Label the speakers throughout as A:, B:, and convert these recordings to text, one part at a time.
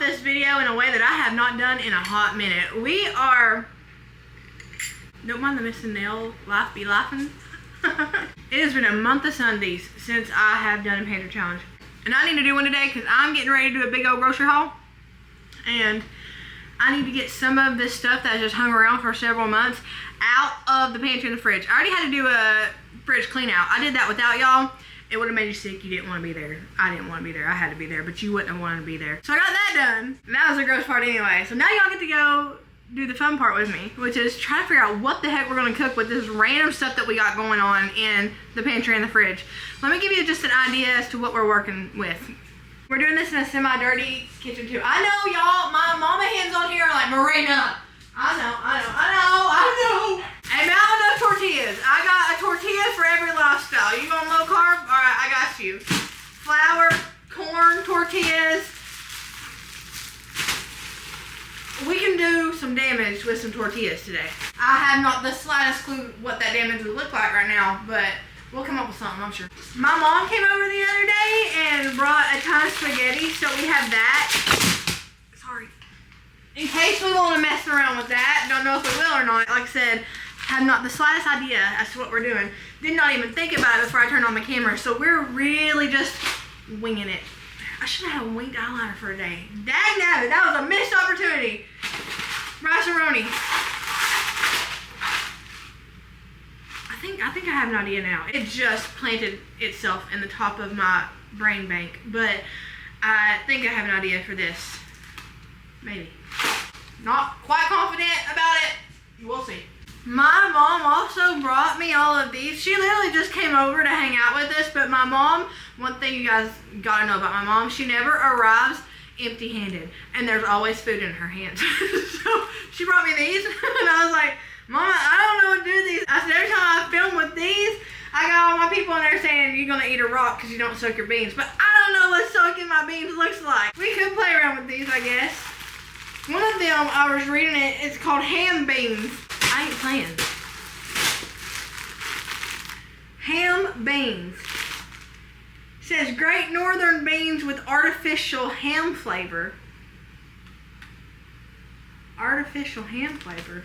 A: this video in a way that I have not done in a hot minute. We are, don't mind the missing nail, life be laughing. It has been a month of Sundays since I have done a pantry challenge. And I need to do one today because I'm getting ready to do a big old grocery haul. And I need to get some of this stuff that just hung around for several months out of the pantry and the fridge. I already had to do a fridge clean out. I did that without y'all. It would have made you sick. You didn't want to be there. I didn't want to be there. I had to be there, but you wouldn't have wanted to be there. So I got that done. And that was the gross part anyway. So now y'all get to go do the fun part with me, which is try to figure out what the heck we're going to cook with this random stuff that we got going on in the pantry and the fridge. Let me give you just an idea as to what we're working with. We're doing this in a semi-dirty kitchen too. I know y'all, my mama hands on here are like, Marina, I know. A mountain of tortillas. I got a tortilla for every lifestyle. You going low carb? All right, I got you. Flour, corn, tortillas. We can do some damage with some tortillas today. I have not the slightest clue what that damage would look like right now, but we'll come up with something, I'm sure. My mom came over the other day and brought a ton of spaghetti, so we have that. Sorry. In case we want to mess around with that, don't know if we will or not. Like I said, have not the slightest idea as to what we're doing. Did not even think about it before I turned on the camera, so we're really just winging it. I should have had a winged eyeliner for a day. Dang nabbit, that was a missed opportunity. Rice-a-roni. I think I have an idea now. It just planted itself in the top of my brain bank, but I think I have an idea for this. Maybe. Not quite confident about it. We'll see. My mom also brought me all of these. She literally just came over to hang out with us, but my mom, one thing you guys gotta know about my mom, she never arrives empty-handed, and there's always food in her hands. So she brought me these, and I was like, Mama, I don't know what to do with these. I said, every time I film with these, I got all my people in there saying, you're gonna eat a rock because you don't soak your beans. But I don't know what soaking my beans looks like. We could play around with these, I guess. One of them, I was reading it, it's called ham beans. I ain't playing. Ham beans. It says Great Northern beans with artificial ham flavor. Artificial ham flavor.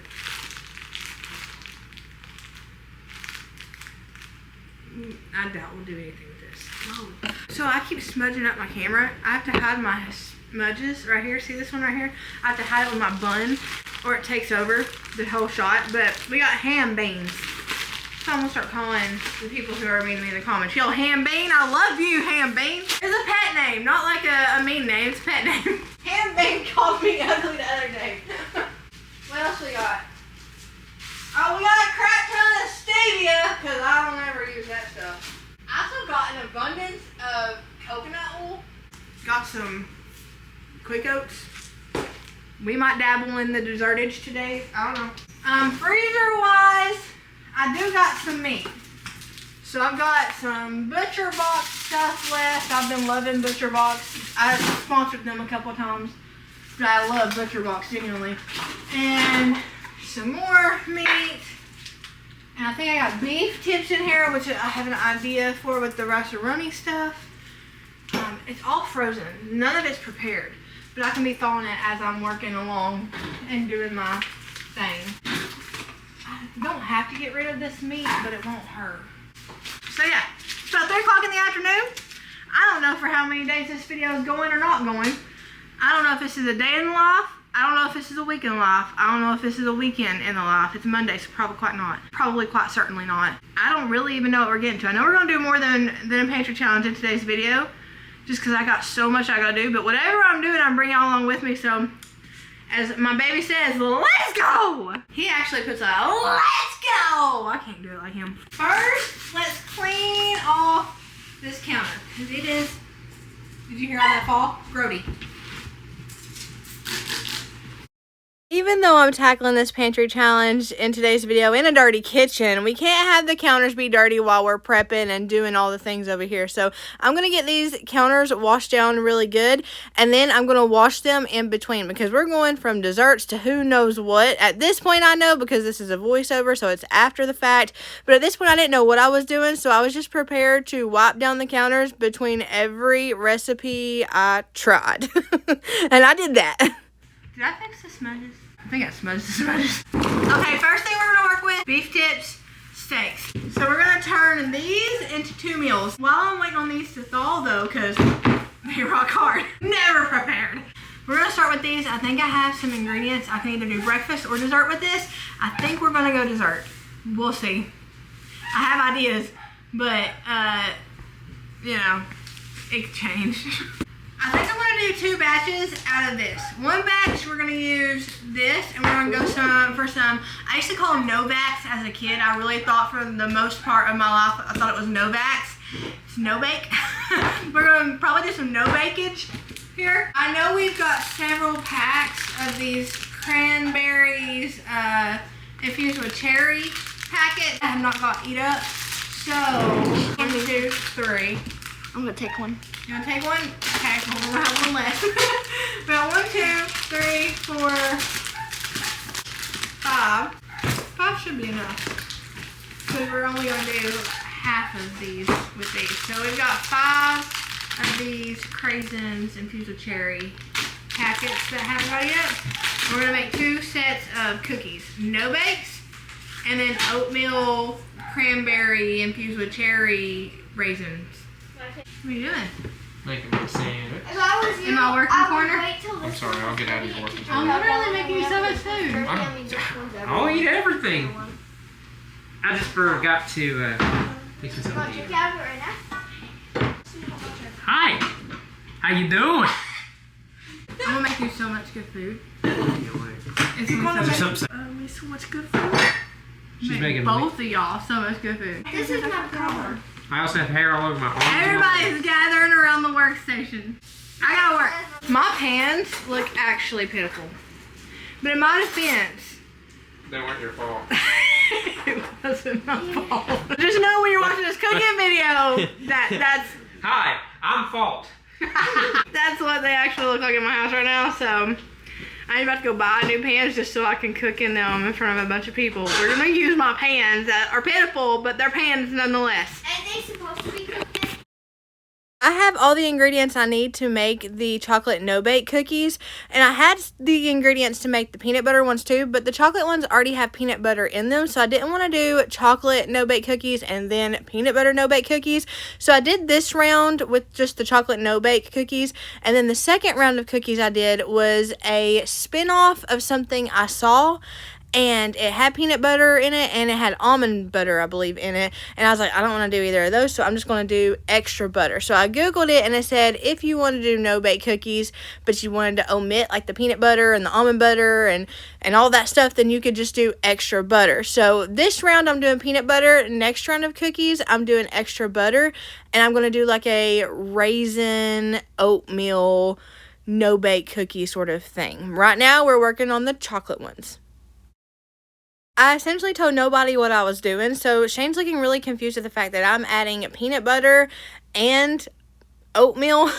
A: I doubt we'll do anything with this. Whoa. So I keep smudging up my camera. I have to hide my smudges right here. See this one right here? I have to hide it with my bun or it takes over the whole shot. But we got ham beans. So I'm gonna start calling the people who are mean to me in the comments. Yo, ham bean, I love you, ham bean. It's a pet name, not like a mean name, it's a pet name. Ham bean called me ugly the other day. What else we got? Oh, we got a crap ton of stevia, because I don't ever use that stuff. I also got an abundance of coconut oil. Got some quick oats. We might dabble in the dessertage today. I don't know. Freezer-wise, I do got some meat. So I've got some Butcher Box stuff left. I've been loving Butcher Box. I've sponsored them a couple of times, but I love Butcher Box genuinely. And some more meat. And I think I got beef tips in here, which I have an idea for with the rice-a-roni stuff. It's all frozen. None of it's prepared. But I can be thawing it as I'm working along and doing my thing. I don't have to get rid of this meat, but it won't hurt. So yeah, it's about 3 o'clock in the afternoon. I don't know for how many days this video is going or not going. I don't know if this is a day in the life. I don't know if this is a week in the life. I don't know if this is a weekend in the life. It's Monday, so probably quite not. Probably quite certainly not. I don't really even know what we're getting to. I know we're gonna do more than a pantry challenge in today's video, just because I got so much I gotta do. But whatever I'm doing, I'm bringing y'all along with me. So, as my baby says, let's go! He actually puts a let's go! I can't do it like him. First, let's clean off this counter, because it is, did you hear all that fall? Grody.
B: Even
A: even though I'm tackling this pantry challenge in today's video in a dirty kitchen, we can't have the counters be dirty while we're prepping and doing all the things over here. So I'm going to get these counters washed down really good, and then I'm going to wash them in between because we're going from desserts to who knows what. At this point I know because this is a voiceover, so it's after the fact. But at this point I didn't know what I was doing, so I was just prepared to wipe down the counters between every recipe I tried. And I did that. Did I fix the smudges? I think I smudged the smudges. Okay, first thing we're gonna work with, beef tips, steaks. So we're gonna turn these into 2 meals. While I'm waiting on these to thaw though, cause they rock hard. Never prepared. We're gonna start with these. I think I have some ingredients. I can either do breakfast or dessert with this. I think we're gonna go dessert. We'll see. I have ideas, but you know, it could change. I think I'm gonna do 2 batches out of this. One batch we're gonna use this, and we're gonna go for some. I used to call them Novaks as a kid. I really thought for the most part of my life I thought it was Novaks. It's no bake. We're gonna probably do some no bakeage here. I know we've got several packs of these cranberries infused with cherry packets. I have not got eat up. So 1, 2, 3.
B: I'm gonna take one.
A: You wanna take one? Okay, well, we're gonna have one left. About 1, 2, 3, 4, 5. 5 should be enough. Because we're only gonna do half of these with these. So we've got 5 of these craisins infused with cherry packets that haven't got yet. We're gonna make 2 sets of cookies. No bakes, and then oatmeal cranberry infused with cherry raisins. What are you doing?
C: Making my sandwich.
B: If I was you,
A: in my working corner?
C: I'm sorry, I'll get out of your working corner.
A: I'm literally making you so much food.
C: I'll eat everything. I just forgot to fix something to eat. Hi. How you doing?
A: I'm gonna make you so much good food. It's
C: Just upset.
A: make so much good food.
C: She's making
A: both of y'all so much good food.
B: This is my color.
C: I also have hair all over my arms.
A: Everybody's gathering around the workstation. I gotta work. My pans look actually pitiful. But in my defense,
C: They weren't your fault.
A: it wasn't my fault. Just know when you're watching this cooking video, that's
C: Hi, I'm fault.
A: that's what they actually look like in my house right now. So I'm about to go buy new pans just so I can cook in them in front of a bunch of people. We're gonna use my pans that are pitiful, but they're pans nonetheless.
B: And they supposed to be cooked in.
A: I have all the ingredients I need to make the chocolate no-bake cookies, and I had the ingredients to make the peanut butter ones too, but the chocolate ones already have peanut butter in them, so I didn't want to do chocolate no-bake cookies and then peanut butter no-bake cookies. So I did this round with just the chocolate no-bake cookies, and then the second round of cookies I did was a spin-off of something I saw, and it had peanut butter in it, and it had almond butter, I believe, in it. And I was like, I don't want to do either of those, so I'm just going to do extra butter. So I Googled it, and it said if you want to do no-bake cookies, but you wanted to omit, like, the peanut butter and the almond butter and all that stuff, then you could just do extra butter. So this round, I'm doing peanut butter. Next round of cookies, I'm doing extra butter. And I'm going to do, like, a raisin oatmeal no-bake cookie sort of thing. Right now, we're working on the chocolate ones. I essentially told nobody what I was doing, so Shane's looking really confused at the fact that I'm adding peanut butter and oatmeal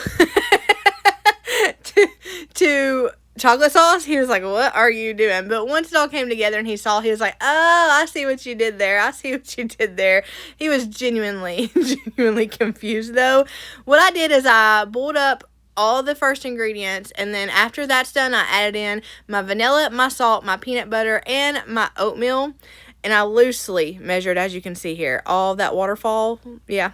A: to chocolate sauce. He was like, what are you doing? But once it all came together and he saw, he was like, oh, I see what you did there. I see what you did there. He was genuinely confused, though. What I did is I boiled up all the first ingredients, and then after that's done, I added in my vanilla, my salt, my peanut butter, and my oatmeal. And I loosely measured, as you can see here, all that waterfall. Yeah.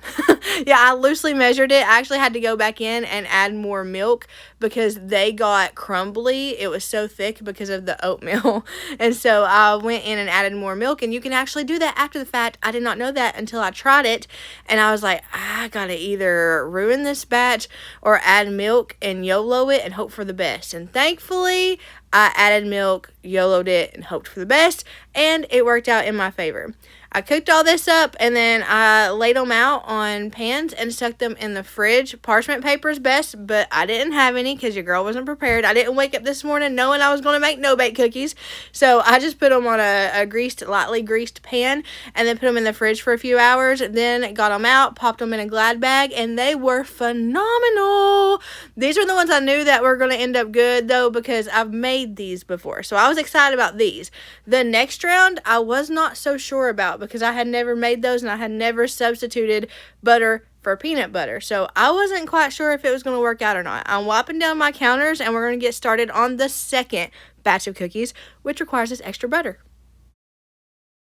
A: Yeah, I loosely measured it. I actually had to go back in and add more milk because they got crumbly. It was so thick because of the oatmeal. And so I went in and added more milk, and you can actually do that after the fact. I did not know that until I tried it, and I was like, I gotta either ruin this batch or add milk and YOLO it and hope for the best. And thankfully, I added milk, YOLO'd it, and hoped for the best, and it worked out in my favor. I cooked all this up, and then I laid them out on pans and stuck them in the fridge. Parchment paper is best, but I didn't have any because your girl wasn't prepared. I didn't wake up this morning knowing I was going to make no-bake cookies. So I just put them on a lightly greased pan and then put them in the fridge for a few hours. Then got them out, popped them in a Glad bag, and they were phenomenal. These are the ones I knew that were going to end up good, though, because I've made these before. So I was excited about these. The next round, I was not so sure about because I had never made those and I had never substituted butter for peanut butter. So I wasn't quite sure if it was going to work out or not. I'm wiping down my counters and we're going to get started on the second batch of cookies, which requires this extra butter.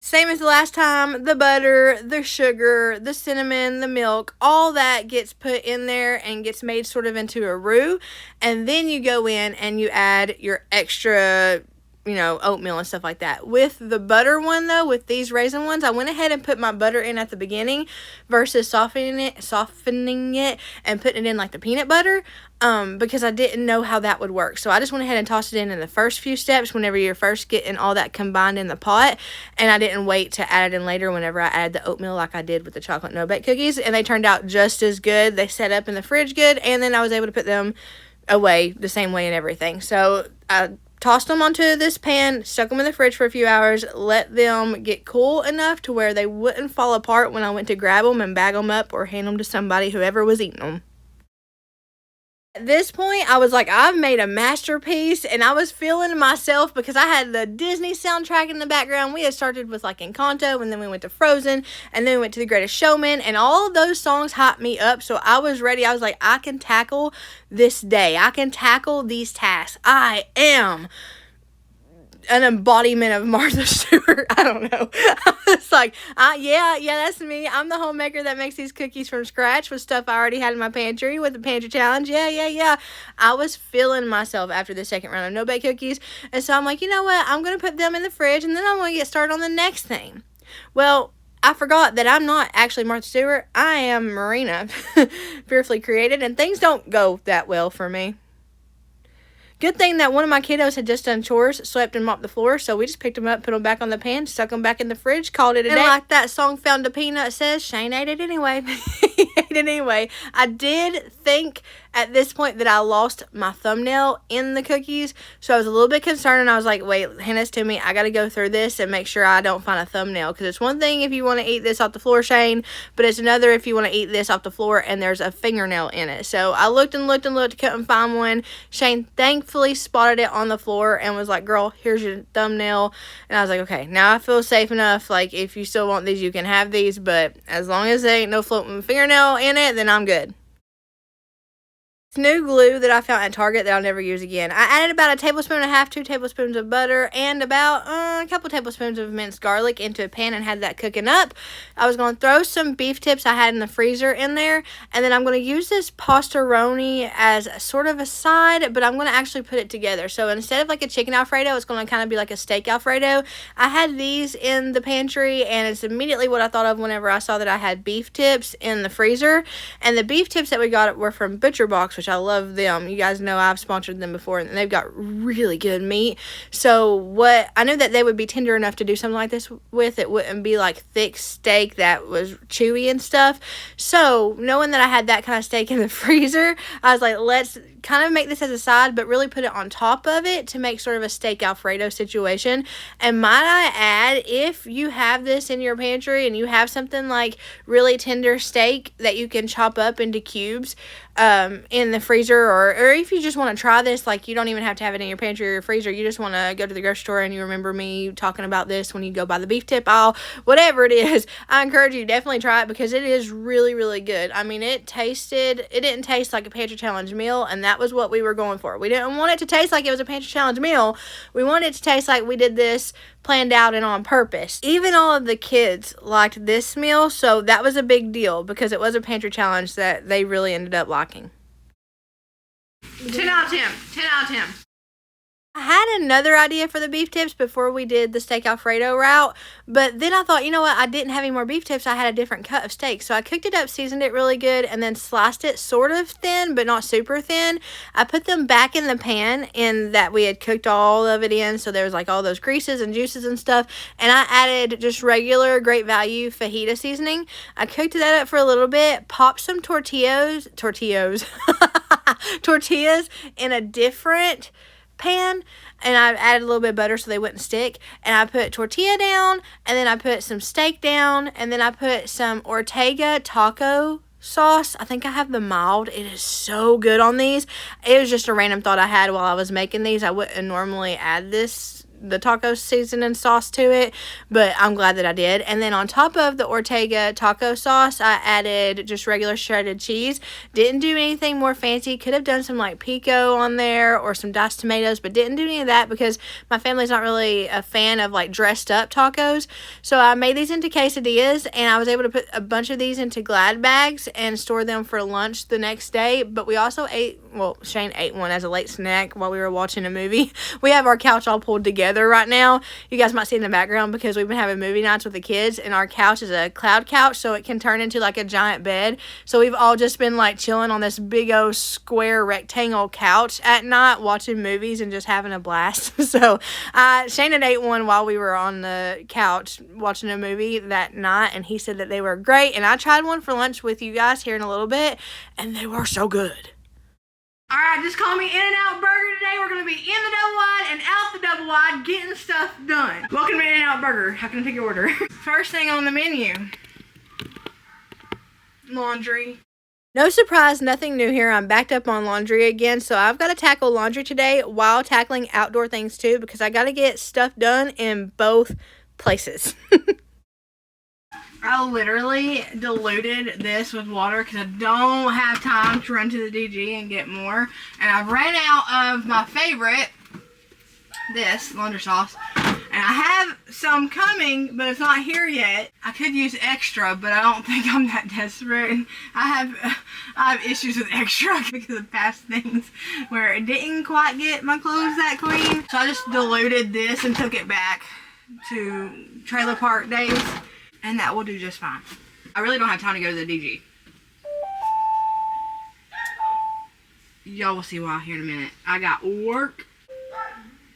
A: Same as the last time, the butter, the sugar, the cinnamon, the milk, all that gets put in there and gets made sort of into a roux. And then you go in and you add your extra, oatmeal and stuff like that. With the butter one, though, with these raisin ones, I went ahead and put my butter in at the beginning versus softening it and putting it in like the peanut butter, because I didn't know how that would work. So I just went ahead and tossed it in the first few steps whenever you're first getting all that combined in the pot, and I didn't wait to add it in later whenever I added the oatmeal like I did with the chocolate no-bake cookies, and they turned out just as good. They set up in the fridge good, and then I was able to put them away the same way and everything. So I tossed them onto this pan, stuck them in the fridge for a few hours, let them get cool enough to where they wouldn't fall apart when I went to grab them and bag them up or hand them to somebody, whoever was eating them. At this point, I was like, I've made a masterpiece, and I was feeling myself because I had the Disney soundtrack in the background. We had started with like Encanto, and then we went to Frozen, and then we went to The Greatest Showman, and all of those songs hyped me up, so I was ready. I was like, I can tackle this day. I can tackle these tasks. I am an embodiment of Martha Stewart. I don't know. It's like, yeah, that's me. I'm the homemaker that makes these cookies from scratch with stuff I already had in my pantry with the pantry challenge. Yeah. I was feeling myself after the second round of no-bake cookies. And so I'm like, you know what? I'm going to put them in the fridge and then I'm going to get started on the next thing. Well, I forgot that I'm not actually Martha Stewart. I am Marina, Fearfully Created, and things don't go that well for me. Good thing that one of my kiddos had just done chores, swept and mopped the floor, so we just picked them up, put them back on the pan, stuck them back in the fridge, called it a day. And like that song Found a Peanut says, Shane ate it anyway. He ate it anyway. I did think at this point that I lost my thumbnail in the cookies, so I was a little bit concerned, and I was like, wait, hand this to me. I got to go through this and make sure I don't find a thumbnail, because it's one thing if you want to eat this off the floor, Shane, but it's another if you want to eat this off the floor and there's a fingernail in it. So I looked and looked and looked, couldn't find one. Shane thankfully spotted it on the floor and was like, girl, here's your thumbnail. And I was like, okay, now I feel safe enough. Like, if you still want these, you can have these, but as long as there ain't no floating fingernail in it, then I'm good. New glue that I found at Target that I'll never use again. I added about 1.5 tablespoons, 2 tablespoons of butter, and about a couple tablespoons of minced garlic into a pan and had that cooking up. I was going to throw some beef tips I had in the freezer in there, and then I'm going to use this pastaroni as sort of a side, but I'm going to actually put it together. So instead of like a chicken Alfredo, it's going to kind of be like a steak Alfredo. I had these in the pantry, and it's immediately what I thought of whenever I saw that I had beef tips in the freezer. And the beef tips that we got were from Butcher Box, which I love them. You guys know I've sponsored them before, and they've got really good meat. So I knew that they would be tender enough to do something like this with. It wouldn't be like thick steak that was chewy and stuff. So knowing that I had that kind of steak in the freezer, I was like, let's kind of make this as a side, but really put it on top of it to make sort of a steak Alfredo situation. And might I add, if you have this in your pantry and you have something like really tender steak that you can chop up into cubes in the freezer, or if you just want to try this, like, you don't even have to have it in your pantry or your freezer, you just want to go to the grocery store and you remember me talking about this when you go by the beef tip aisle, whatever it is, I encourage you to definitely try it, because it is really, really good. I mean, it didn't taste like a Pantry Challenge meal, and that was what we were going for. We didn't want it to taste like it was a Pantry Challenge meal. We wanted it to taste like we did this planned out and on purpose. Even all of the kids liked this meal, so that was a big deal, because it was a Pantry Challenge that they really ended up liking. 10 out of 10. 10 out of 10. I had another idea for the beef tips before we did the steak Alfredo route, but then I thought, you know what, I didn't have any more beef tips. I had a different cut of steak, so I cooked it up, seasoned it really good, and then sliced it sort of thin, but not super thin. I put them back in the pan in that we had cooked all of it in, so there was like all those greases and juices and stuff, and I added just regular Great Value fajita seasoning. I cooked that up for a little bit, popped some tortillas in a different pan, and I added a little bit of butter so they wouldn't stick, and I put tortilla down, and then I put some steak down, and then I put some Ortega taco sauce. I think I have the mild. It is so good on these. It was just a random thought I had while I was making these. I wouldn't normally add the taco seasoning sauce to it, but I'm glad that I did. And then on top of the Ortega taco sauce, I added just regular shredded cheese. Didn't do anything more fancy. Could have done some like pico on there or some diced tomatoes, but didn't do any of that because my family's not really a fan of like dressed up tacos. So I made these into quesadillas, and I was able to put a bunch of these into Glad bags and store them for lunch the next day. But we also ate, well, Shane ate one as a late snack while we were watching a movie. We have our couch all pulled together right now. You guys might see in the background because we've been having movie nights with the kids, and our couch is a cloud couch, so it can turn into like a giant bed. So we've all just been like chilling on this big old square rectangle couch at night watching movies and just having a blast. So Shane had ate one while we were on the couch watching a movie that night, and he said that they were great, and I tried one for lunch with you guys here in a little bit, and they were so good. Alright, just call me In-N-Out Burger today. We're going to be in the double wide and out the double wide getting stuff done. Welcome to In-N-Out Burger. How can I take your order? First thing on the menu, laundry. No surprise, nothing new here. I'm backed up on laundry again, so I've got to tackle laundry today while tackling outdoor things too, because I got to get stuff done in both places. I literally diluted this with water because I don't have time to run to the DG and get more. And I've ran out of my favorite, this laundry sauce. And I have some coming, but it's not here yet. I could use extra, but I don't think I'm that desperate. And I have issues with extra because of past things where it didn't quite get my clothes that clean. So I just diluted this and took it back to trailer park days. And that will do just fine. I really don't have time to go to the DG. Y'all will see why here in a minute. I got work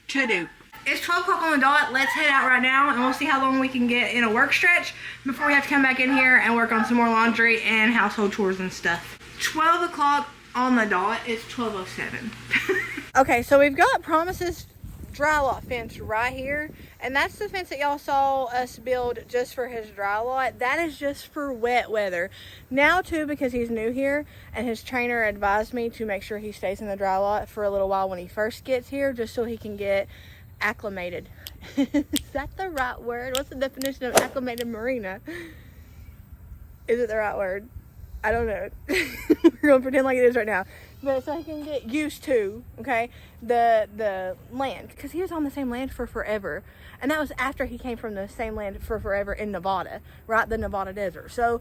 A: to do. It's 12 o'clock on the dot. Let's head out right now, and we'll see how long we can get in a work stretch before we have to come back in here and work on some more laundry and household chores and stuff. 12 o'clock on the dot. It's 12:07. Okay, so we've got Promise's dry lot fence right here, and that's the fence that y'all saw us build just for his dry lot. That is just for wet weather. Now too, because he's new here and his trainer advised me to make sure he stays in the dry lot for a little while when he first gets here, just so he can get acclimated. Is that the right word? What's the definition of acclimated, Marina? Is it the right word? I don't know. We're gonna pretend like it is right now. But so he can get used to, okay, the land. Because he was on the same land for forever. And that was after he came from the same land for forever in Nevada, right? The Nevada desert. So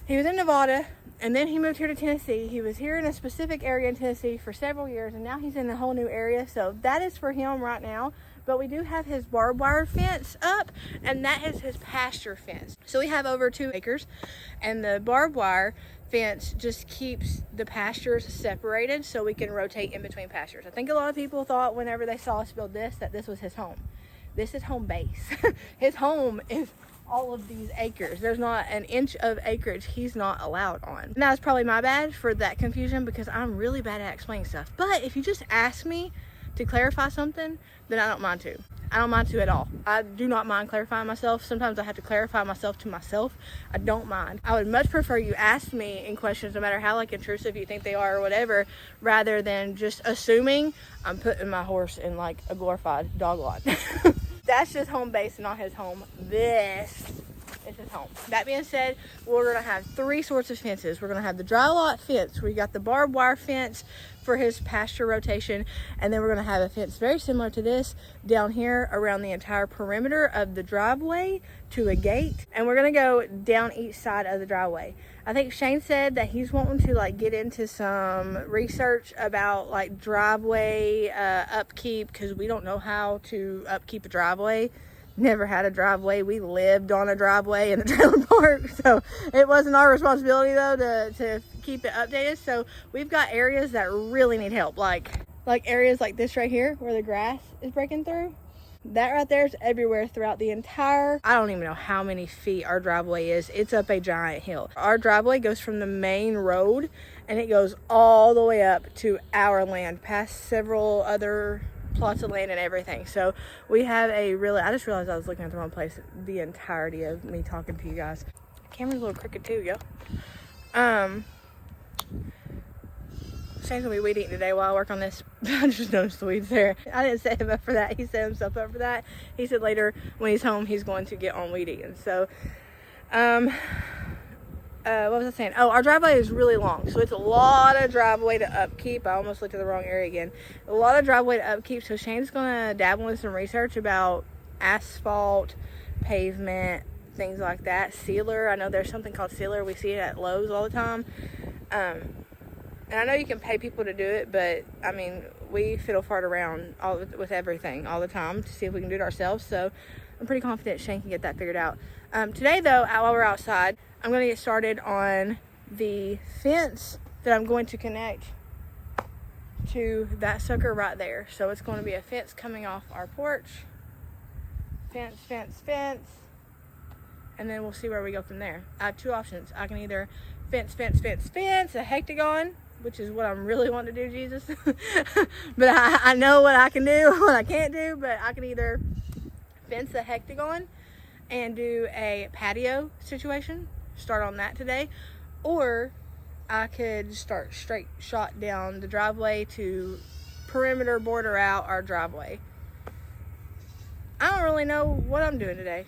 A: he was in Nevada, and then he moved here to Tennessee. He was here in a specific area in Tennessee for several years, and now he's in a whole new area. So that is for him right now. But we do have his barbed wire fence up, and that is his pasture fence. So we have over 2 acres, and the barbed wire fence just keeps the pastures separated so we can rotate in between pastures. I think a lot of people thought whenever they saw us build this that this was his home. This is home base. His home is all of these acres. There's not an inch of acreage he's not allowed on. And that was probably my bad for that confusion, because I'm really bad at explaining stuff. But if you just ask me to clarify something, then I don't mind to. I don't mind to at all. I do not mind clarifying myself. Sometimes I have to clarify myself to myself. I don't mind. I would much prefer you ask me in questions, no matter how like intrusive you think they are or whatever, rather than just assuming I'm putting my horse in like a glorified dog lot. That's just home base, not his home. This is his home. That being said, we're going to have 3 sorts of fences. We're going to have the dry lot fence. We got the barbed wire fence for his pasture rotation, and then we're going to have a fence very similar to this down here around the entire perimeter of the driveway to a gate, and we're going to go down each side of the driveway. I think Shane said that he's wanting to like get into some research about like driveway upkeep, because we don't know how to upkeep a driveway. Never had a driveway. We lived on a driveway in the trailer park, so it wasn't our responsibility though to keep it updated. So we've got areas that really need help, like areas like this right here where the grass is breaking through. That right there is everywhere throughout the entire, I don't even know how many feet our driveway is. It's up a giant hill. Our driveway goes from the main road and it goes all the way up to our land, past several other plots of land and everything. So we have a really, I just realized I was looking at the wrong place the entirety of me talking to you guys. Camera's a little crooked too, yo. Shane's gonna be weed eating today while I work on this. I just noticed the weeds there. I didn't set him up for that. He set himself up for that. He said later when he's home he's going to get on weed eating. So what was I saying? Oh, our driveway is really long, so it's a lot of driveway to upkeep. I almost looked at the wrong area again. A lot of driveway to upkeep, so Shane's gonna dabble in some research about asphalt, pavement, things like that. Sealer, I know there's something called sealer. We see it at Lowe's all the time. And I know you can pay people to do it, but I mean, we fiddle fart around with everything all the time to see if we can do it ourselves. So I'm pretty confident Shane can get that figured out. Today though, while we're outside, I'm going to get started on the fence that I'm going to connect to that sucker right there. So it's going to be a fence coming off our porch. Fence, fence, fence. And then we'll see where we go from there. I have 2 options. I can either fence, fence, fence, fence, a hectagon, which is what I'm really wanting to do, Jesus. But I know what I can do, what I can't do, but I can either fence a hectagon and do a patio situation, start on that today, or I could start straight shot down the driveway to perimeter border out our driveway. I don't really know what I'm doing today.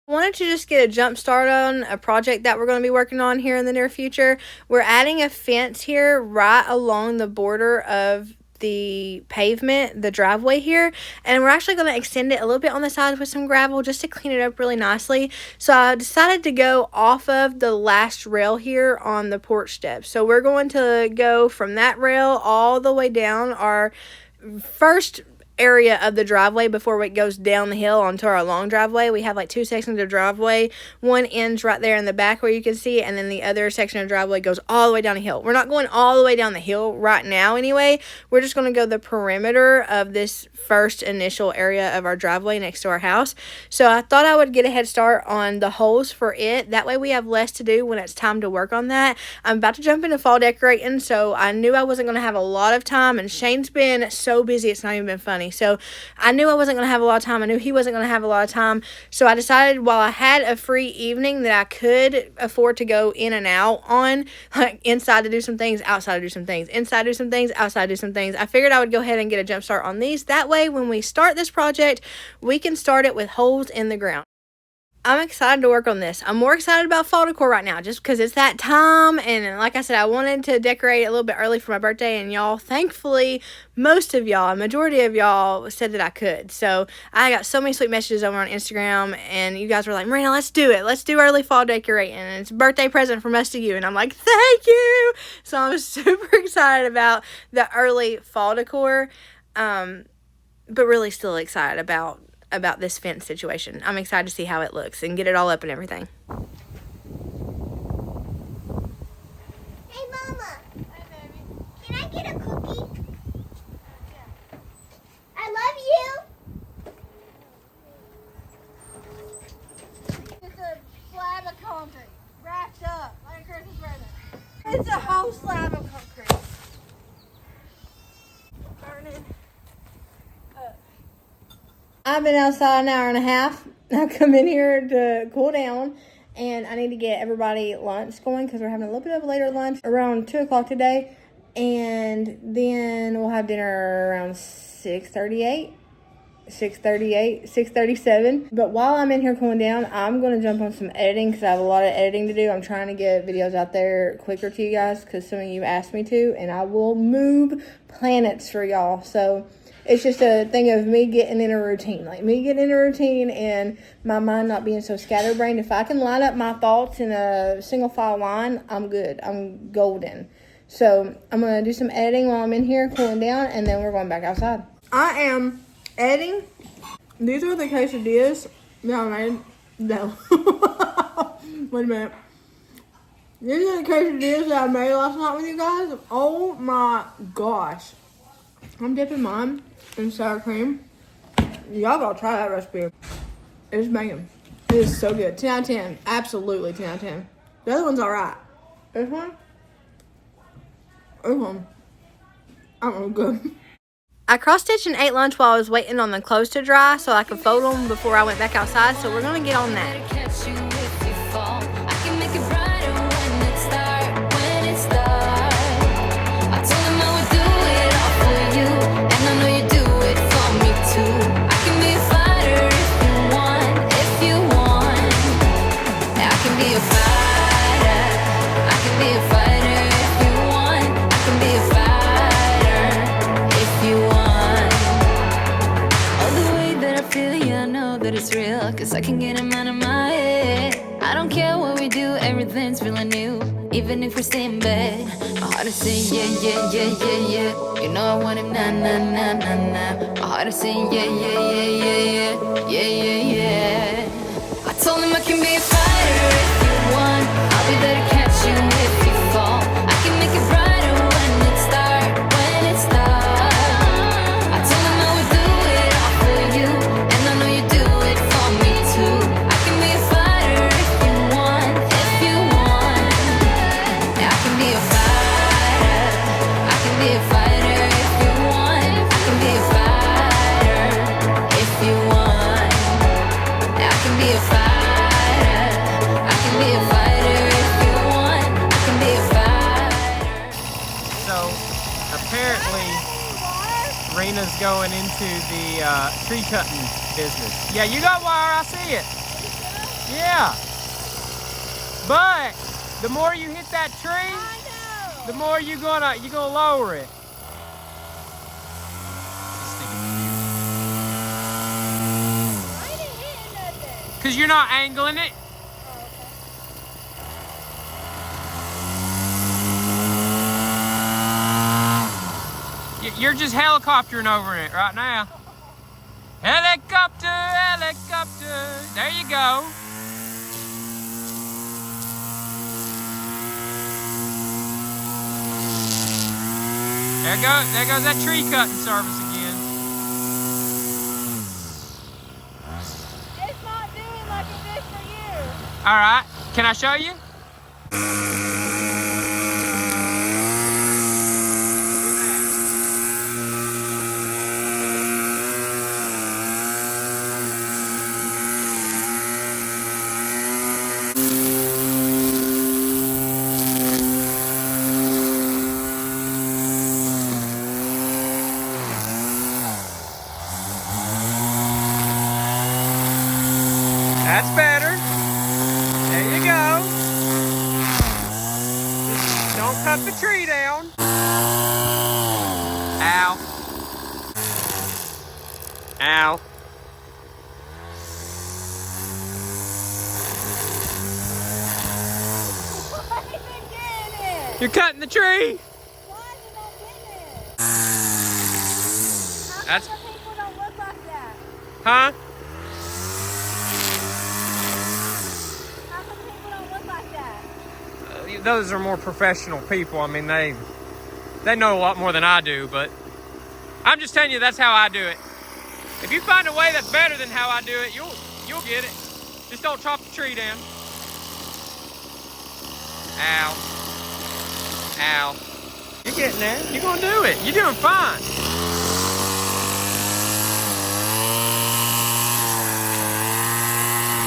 A: I wanted to just get a jump start on a project that we're going to be working on here in the near future. We're adding a fence here right along the border of the pavement, the driveway here, and we're actually going to extend it a little bit on the sides with some gravel just to clean it up really nicely. So I decided to go off of the last rail here on the porch steps. So we're going to go from that rail all the way down our first area of the driveway before it goes down the hill onto our long driveway. We have like 2 sections of driveway. One ends right there in the back where you can see, and then the other section of driveway goes all the way down the hill. We're not going all the way down the hill right now anyway. We're just going to go the perimeter of this first initial area of our driveway next to our house. So I thought I would get a head start on the holes for it. That way we have less to do when it's time to work on that. I'm about to jump into fall decorating, so I knew I wasn't going to have a lot of time, and Shane's been so busy it's not even been funny. So I knew I wasn't going to have a lot of time. I knew he wasn't going to have a lot of time. So I decided while I had a free evening that I could afford to go in and out on, like inside to do some things, outside to do some things, inside to do some things, outside to do some things, I figured I would go ahead and get a jump start on these. That way when we start this project, we can start it with holes in the ground. I'm excited to work on this. I'm more excited about fall decor right now just because it's that time. And like I said, I wanted to decorate a little bit early for my birthday. And y'all, thankfully, most of y'all, a majority of y'all said that I could. So I got so many sweet messages over on Instagram. And you guys were like, Marina, let's do it. Let's do early fall decorating. And it's a birthday present from us to you. And I'm like, thank you. So I'm super excited about the early fall decor. But really still excited about this fence situation. I'm excited to see how it looks and get it all up and everything.
B: Hey, Mama. Hey, baby. Can I get a cookie? Yeah. I love you.
A: It's a slab of concrete wrapped up like a Christmas present. It's a whole slab of concrete. Burning. I've been outside an hour and a half. I've come in here to cool down, and I need to get everybody lunch going because we're having a little bit of a later lunch around 2 o'clock today, and then we'll have dinner around 6:38. 6:38, 6:37. But while I'm in here cooling down, I'm going to jump on some editing because I have a lot of editing to do. I'm trying to get videos out there quicker to you guys because some of you asked me to, and I will move planets for y'all. So it's just a thing of me getting in a routine, and my mind not being so scatterbrained. If I can line up my thoughts in a single file line, I'm good. I'm golden. So I'm going to do some editing while I'm in here cooling down, and then we're going back outside. I am editing. These are the quesadillas that I made. No. Wait a minute. These are the quesadillas that I made last night with you guys. Oh my gosh. I'm dipping mine in sour cream. Y'all gotta try that recipe. It's banging. It is so good. 10 out of 10. Absolutely 10 out of 10. The other one's alright. This one? This one. I don't know, good. I cross-stitched and ate lunch while I was waiting on the clothes to dry so I could fold them before I went back outside, so we're going to get on that.
D: Cause I can get him out of my head. I don't care what we do, everything's feeling new. Even if we stay in bed, my heart is saying yeah, yeah, yeah, yeah, yeah. You know I want him, nah, nah, nah, nah, nah. My heart is saying yeah, yeah, yeah, yeah, yeah, yeah, yeah, yeah. I told him I can be a fighter if you want. I'll be there to catch you if you fall. I can make it brighter when it's dark, when it's dark. I told him I would do it all for you, and I know you do it for me too. I can be a fighter if you want, if you want. Yeah, I can be a fighter. I can be a fighter if you want. I can be a fighter if you want. Yeah, I can be a fighter. I can be a fighter if you want. I can be a fighter.
C: So, apparently, Rena's going into the tree cutting business. Yeah, you got wire, I see it. Yeah. But the more you hit that tree, the more you're gonna lower it.
B: I didn't hit nothing.
C: Cause you're not angling it. You're just helicoptering over it right now. Helicopter, helicopter. There you go. There goes that tree cutting service again.
B: It's not doing like it did for you.
C: All right, can I show you? That's better. There you go. Don't cut the tree down. Ow. Ow.
B: Why is it getting it?
C: You're cutting the tree.
B: Why is it not getting it?
C: That's-
B: How come the people don't look like that?
C: Huh?
B: How come people don't look like that?
C: Those are more professional people. I mean, they know a lot more than I do, but I'm just telling you that's how I do it. If you find a way that's better than how I do it, you'll get it. Just don't chop the tree down. Ow. Ow. You're getting there. You're gonna do it. You're doing fine.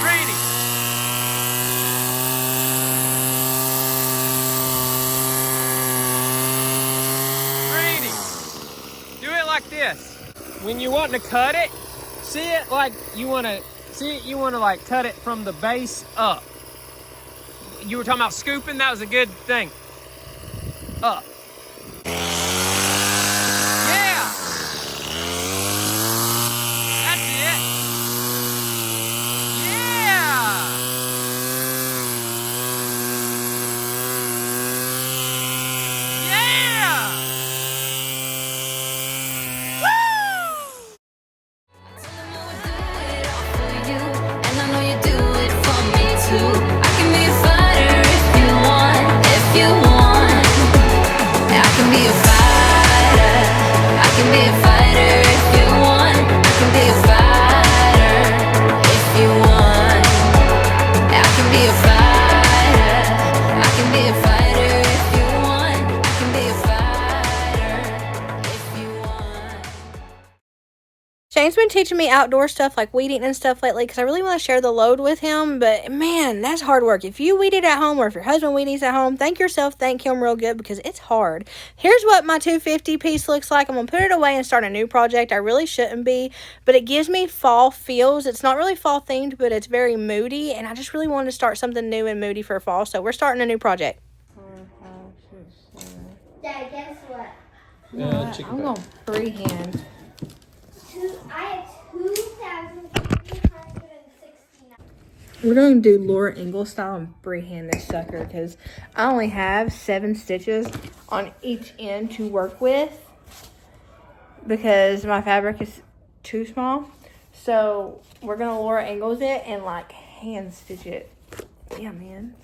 C: Rainy. Rainy. Do it like this. When you're wanting to cut it, See it like you want to, like cut it from the base up. You were talking about scooping, that was a good thing. Up. Yeah! That's it. Yeah! Yeah!
D: And I know you do it for me too. I can be a fighter if you want, if you want. I can be a fighter. I can be a fighter if you want. I can be a fighter if you want. I can be a fighter. I can be a fighter if you want. I can be a fighter if you want.
A: Shane's been teaching me outdoor stuff like weed eating and stuff lately because I really want to share the load with him. But man, that's hard work. If you weed eat at home or if your husband weed eats at home, thank him real good because it's hard. Here's what my 250 piece looks like. I'm going to put it away and start a new project. I really shouldn't be, but it gives me fall feels. It's not really fall themed, but it's very moody. And I just really wanted to start something new and moody for fall. So we're starting a new project. 4, 5, 6, 7.
B: Dad, guess what?
A: I'm going to freehand.
B: I have 2,369.
A: We're going to do Laura Ingalls style and freehand this sucker because I only have 7 stitches on each end to work with because my fabric is too small. So we're going to Laura Ingalls it and like hand stitch it. Yeah, man.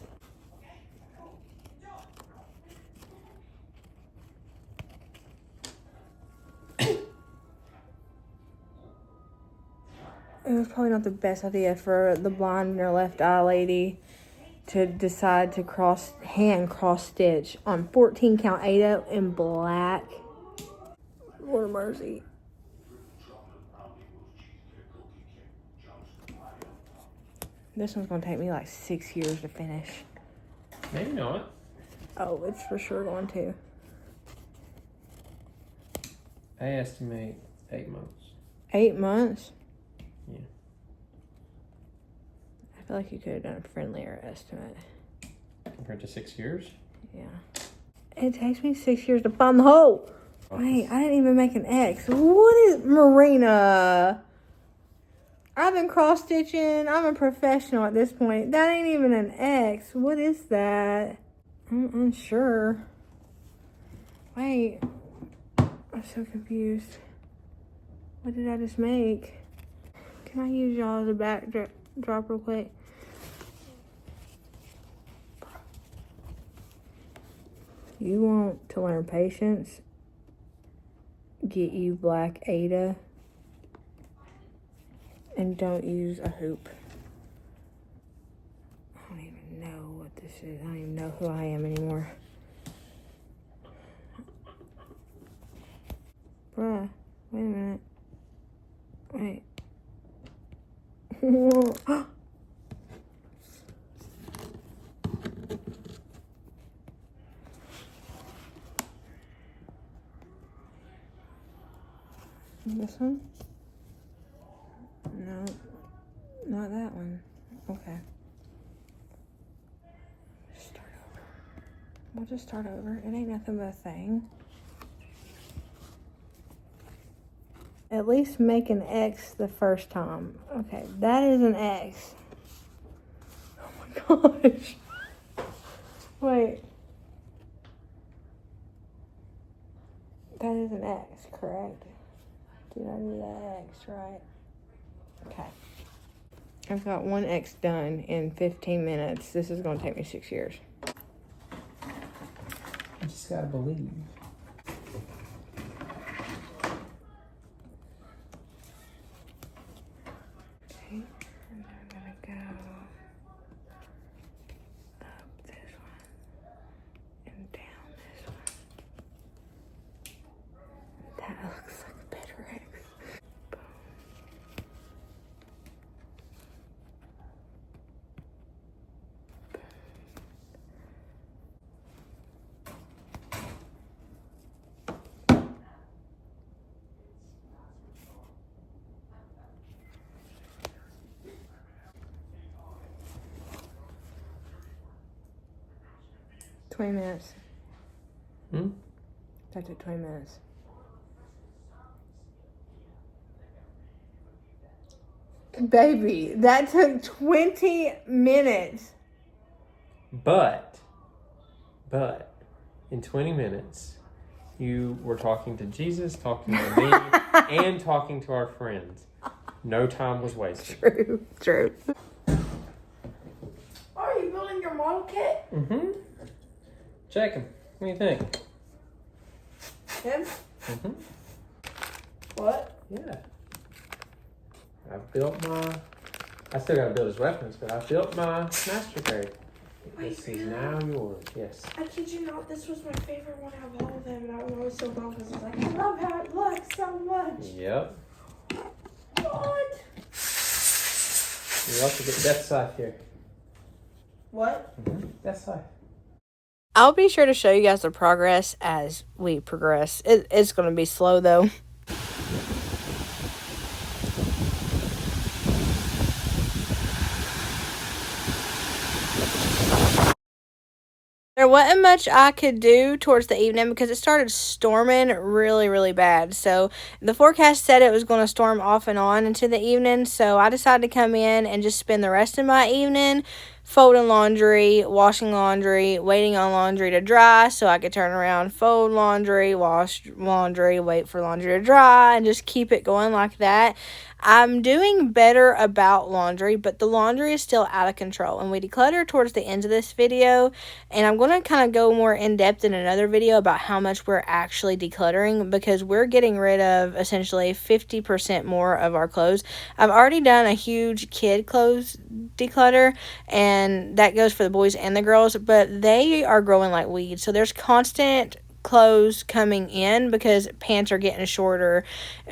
A: It was probably not the best idea for the blind in her left eye lady to decide to hand cross stitch on 14 count Ada in black. Lord of mercy. This one's gonna take me like 6 years to finish.
C: Maybe not.
A: Oh, it's for sure going to.
C: I estimate 8 months.
A: 8 months?
C: Yeah.
A: I feel like you could have done a friendlier estimate.
C: Compared to 6 years?
A: Yeah. It takes me 6 years to find the hole. Wait, I didn't even make an X. What is Marina? I've been cross stitching. I'm a professional at this point. That ain't even an X. What is that? I'm unsure. Wait. I'm so confused. What did I just make? Can I use y'all as a backdrop real quick? You want to learn patience? Get you black Ada. And don't use a hoop. I don't even know what this is. I don't even know who I am anymore. Bruh, wait a minute. Wait. This one? No, not that one. Okay. Start over. We'll just start over. It ain't nothing but a thing. At least make an X the first time. Okay, that is an X. Oh my gosh. Wait. That is an X, correct? Did I do that X right? Okay. I've got one X done in 15 minutes. This is going to take me 6 years.
C: You just gotta believe.
A: Okay, and I'm going to go up this one and down this one. That looks like a better X. Boom. 20 minutes.
C: Hmm?
A: That took 20 minutes. Baby, that took 20 minutes.
C: But, in 20 minutes, you were talking to Jesus, talking to me, and talking to our friends. No time was wasted.
A: True. Are you building your model kit?
C: Mm-hmm. Check him. What do you think?
A: Him?
C: Mm-hmm.
A: What?
C: Yeah. I still gotta build his weapons, but I built my master grade. This is now yours, yes.
A: I kid you not, this was my favorite one out of all of them, and I was always so bummed because I was like, I love how it looks so much.
C: Yep.
A: What?
C: You also get Death Scythe here.
A: What?
C: Mm-hmm. Death Scythe.
A: I'll be sure to show you guys the progress as we progress. It's going to be slow though. There wasn't much I could do towards the evening because it started storming really, really bad. So the forecast said it was going to storm off and on into the evening. So I decided to come in and just spend the rest of my evening folding laundry, washing laundry, waiting on laundry to dry so I could turn around, fold laundry, wash laundry, wait for laundry to dry, and just keep it going like that. I'm doing better about laundry, but the laundry is still out of control. And we declutter towards the end of this video, and I'm going to kind of go more in depth in another video about how much we're actually decluttering because we're getting rid of essentially 50% more of our clothes. I've already done a huge kid clothes declutter, and that goes for the boys and the girls, but they are growing like weeds. So there's constant clothes coming in because pants are getting shorter,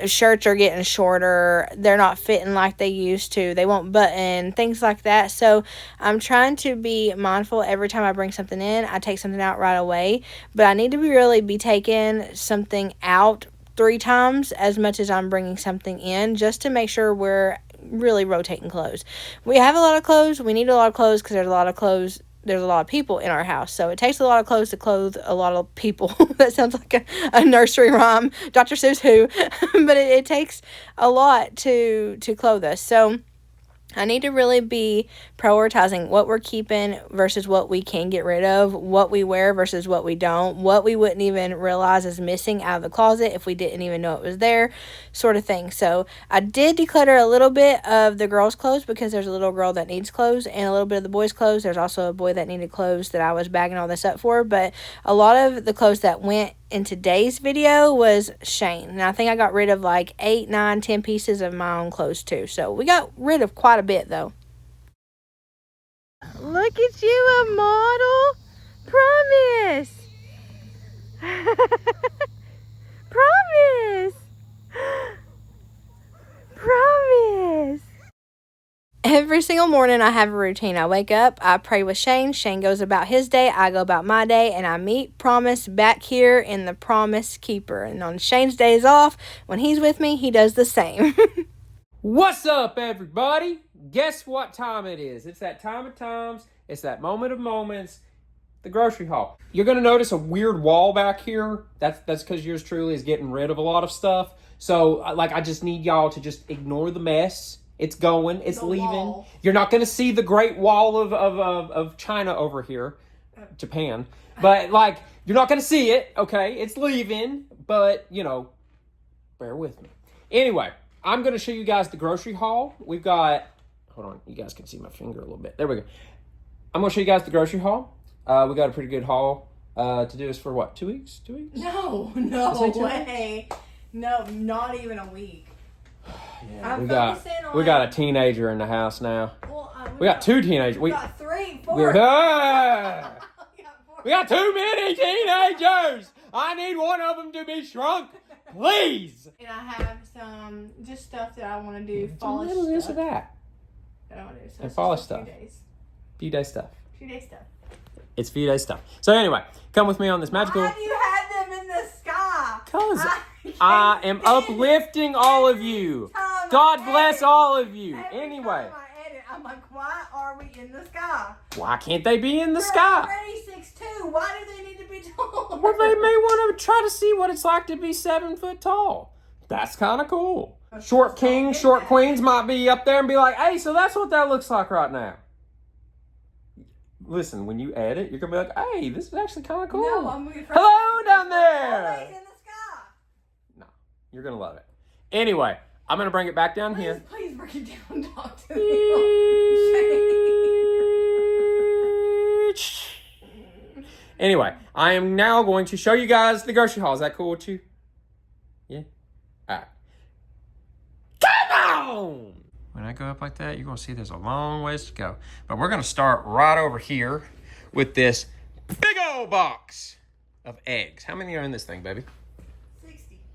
A: shirts are getting shorter, they're not fitting like they used to, they won't button, things like that. So I'm trying to be mindful every time I bring something in. I take something out right away, but I need to really be taking something out 3 times as much as I'm bringing something in, just to make sure we're really rotating clothes. We have a lot of clothes, we need a lot of clothes because there's a lot of clothes. There's a lot of people in our house, so it takes a lot of clothes to clothe a lot of people. That sounds like a nursery rhyme, Dr. Seuss Who, but it takes a lot to clothe us. So I need to really be prioritizing what we're keeping versus what we can get rid of, what we wear versus what we don't, what we wouldn't even realize is missing out of the closet if we didn't even know it was there, sort of thing. So I did declutter a little bit of the girls' clothes because there's a little girl that needs clothes and a little bit of the boys' clothes. There's also a boy that needed clothes that I was bagging all this up for, but a lot of the clothes that went in today's video was Shane. And I think I got rid of like 8, 9, 10 pieces of my own clothes too. So we got rid of quite a bit though. Look at you, a model. Promise. Promise. Promise. Every single morning I have a routine. I wake up, I pray with Shane. Shane goes about his day, I go about my day, and I meet Promise back here in the Promise Keeper. And on Shane's days off, when he's with me, he does the same.
C: What's up, everybody? Guess what time it is? It's that time of times. It's that moment of moments. The grocery haul. You're going to notice a weird wall back here. That's because yours truly is getting rid of a lot of stuff. So, I just need y'all to just ignore the mess. It's going. It's leaving. Wall. You're not going to see the Great Wall of China over here. Japan. But, you're not going to see it, okay? It's leaving. But, bear with me. Anyway, I'm going to show you guys the grocery haul. We've got... Hold on. You guys can see my finger a little bit. There we go. I'm going to show you guys the grocery haul. We got a pretty good haul to do this for, what, 2 weeks? 2 weeks?
A: No way. No, not even a week.
C: Yeah, we got a teenager in the house now.
A: Well,
C: we got 2 teenagers.
A: We got 3, 4.
C: We got too many teenagers. I need one of them to be shrunk, please.
A: And I have some just stuff that I want to do. Polish
C: stuff.
A: This
C: or that.
A: That I want to do. So
C: and polish stuff.
A: Few day stuff.
C: It's few day stuff. So anyway, come with me on this magical.
A: Why do you have them in the sky?
C: Because I am uplifting all of you. God bless all of you. Anyway.
A: I'm like, why are we in the sky?
C: Why can't they be in the
A: They're
C: sky?
A: already 6'2". Why do they need to be taller?
C: Well, they may want to try to see what it's like to be 7 foot tall. That's kind of cool. Short kings, short queens might be up there and be like, hey, so that's what that looks like right now. Listen, when you edit, you're going to be like, hey, this is actually kind of cool.
A: No, I'm gonna
C: Hello down there.
A: Always in the sky.
C: No, you're going to love it. Anyway, I'm going to bring it back down here.
A: Please break it down, talk to me.
C: Anyway, I am now going to show you guys the grocery haul. Is that cool with you? Yeah? All right. Come on! When I go up like that, you're going to see there's a long ways to go. But we're going to start right over here with this big old box of eggs. How many are in this thing, baby?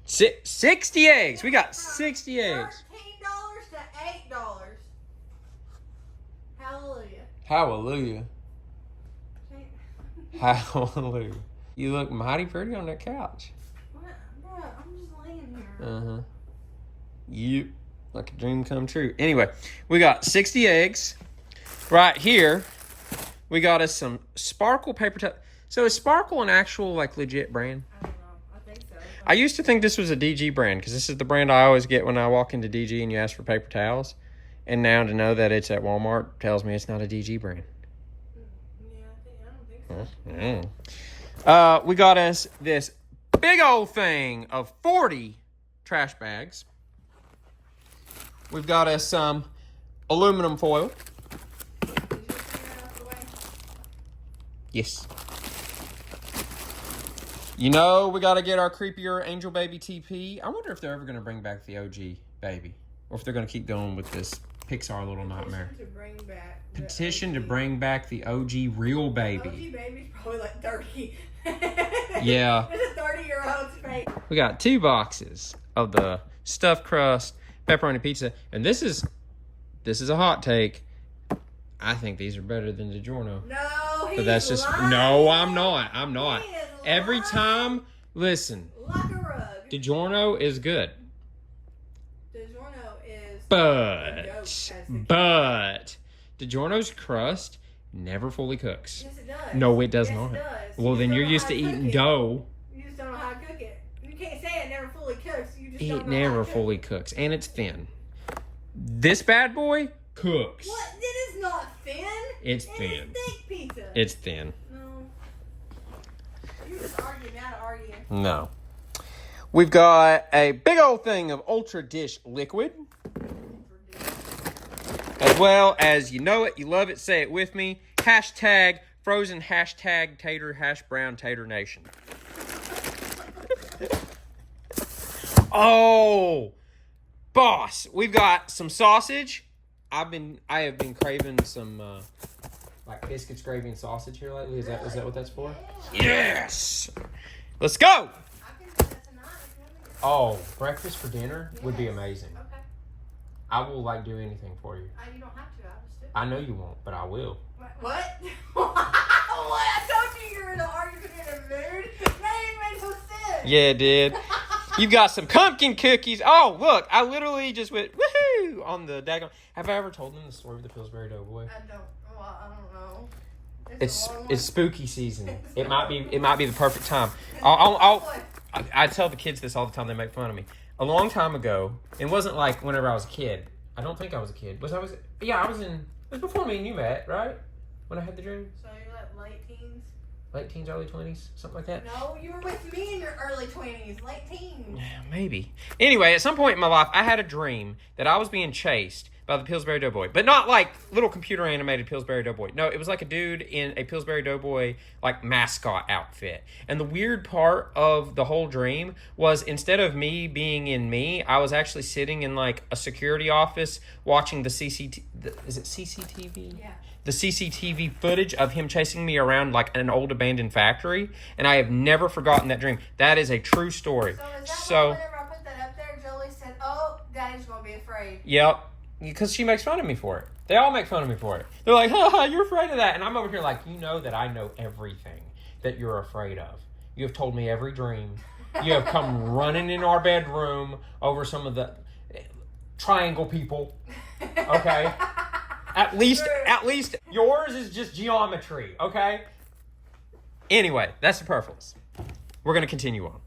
A: 60.
C: 60 eggs. We got 60 eggs.
A: $13 to $8. Hallelujah.
C: Hallelujah. Hallelujah. You look mighty pretty on that couch.
A: What? Bro, I'm just laying here.
C: Uh-huh. You like a dream come true. Anyway, we got 60 eggs. Right here, we got us some Sparkle paper towel. So is Sparkle an actual, like, legit brand?
A: I don't know. I think so.
C: I used to think this was a DG brand because this is the brand I always get when I walk into DG and you ask for paper towels. And now to know that it's at Walmart tells me it's not a DG brand.
A: Yeah, I don't think so.
C: We got us this big old thing of 40 trash bags. We've got us some aluminum foil.
A: Did you just turn it out the way?
C: Yes. You know, we got to get our creepier angel baby TP. I wonder if they're ever going to bring back the OG baby. Or if they're going to keep going with this Pixar little nightmare. Petition to bring back the OG real baby.
A: OG baby's probably like 30.
C: Yeah.
A: It's a 30-year-old's baby.
C: We got 2 boxes of the stuffed crust pepperoni pizza. And this is a hot take. I think these are better than DiGiorno.
A: No, he's
C: But that's just
A: lying.
C: no, I'm not. I'm not.
A: He is
C: Every
A: lying.
C: time, listen,
A: Like a rug.
C: DiGiorno is good.
A: DiGiorno is
C: But DiGiorno's crust never fully cooks.
A: Yes, it does.
C: No, it does
A: Yes,
C: not.
A: It does.
C: Well,
A: You
C: then
A: just
C: you're
A: don't know
C: used
A: how
C: to eating
A: cook it.
C: dough.
A: You just don't know how to cook it. You can't say it never fully cooks. You just
C: It
A: don't know
C: never
A: how to cook
C: fully
A: it.
C: cooks, and it's thin. This bad boy cooks.
A: What? It is not thin.
C: It's
A: It
C: thin.
A: is thick pizza.
C: It's thin.
A: No. You just arguing out of arguing.
C: No. We've got a big old thing of Ultra Dish liquid. As well as you know it, you love it, say it with me. Hashtag frozen hashtag tater hash brown tater nation. Oh, boss, we've got some sausage. I have been craving some like biscuits, gravy, and sausage here lately. Is that what that's for? Yes. Let's go.
A: I can do that tonight if you want me to.
C: Oh, breakfast for dinner would be
A: Yes.
C: amazing.
A: Okay.
C: I will like do anything for you.
A: You don't have to. I'll just do it.
C: I know you won't, but I will.
A: What? What? I told you you were in an argumentative mood. That didn't make no sense.
C: Yeah, it did. You've got some pumpkin cookies. Oh, look, I literally just went woohoo on the daggone. Have I ever told them the story of the Pillsbury Doughboy?
A: I don't know.
C: It's spooky season. It might be the perfect time. I tell the kids this all the time. They make fun of me. A long time ago, it wasn't like whenever I was a kid. I don't think I was a kid. Yeah, I was in. It was before me and you met, right? When I had the dream.
A: So you're like late teens?
C: Late teens, early 20s, something like that.
A: No, you were with me in your early 20s, late teens.
C: Maybe. Anyway, at some point in my life, I had a dream that I was being chased by the Pillsbury Doughboy. But not like little computer animated Pillsbury Doughboy. No, it was like a dude in a Pillsbury Doughboy like mascot outfit. And the weird part of the whole dream was instead of me being in me, I was actually sitting in like a security office watching the is it CCTV?
A: Yeah.
C: The CCTV footage of him chasing me around like an old abandoned factory. And I have never forgotten that dream. That is a true story.
A: So is that why whenever I put that up there, Jolie said, oh, Daddy's going to be afraid.
C: Yep. Because she makes fun of me for it. They all make fun of me for it. They're like, haha, you're afraid of that. And I'm over here like, you know that I know everything that you're afraid of. You have told me every dream. You have come running in our bedroom over some of the triangle people. Okay? At least yours is just geometry, okay? Anyway, that's superfluous. We're gonna continue on.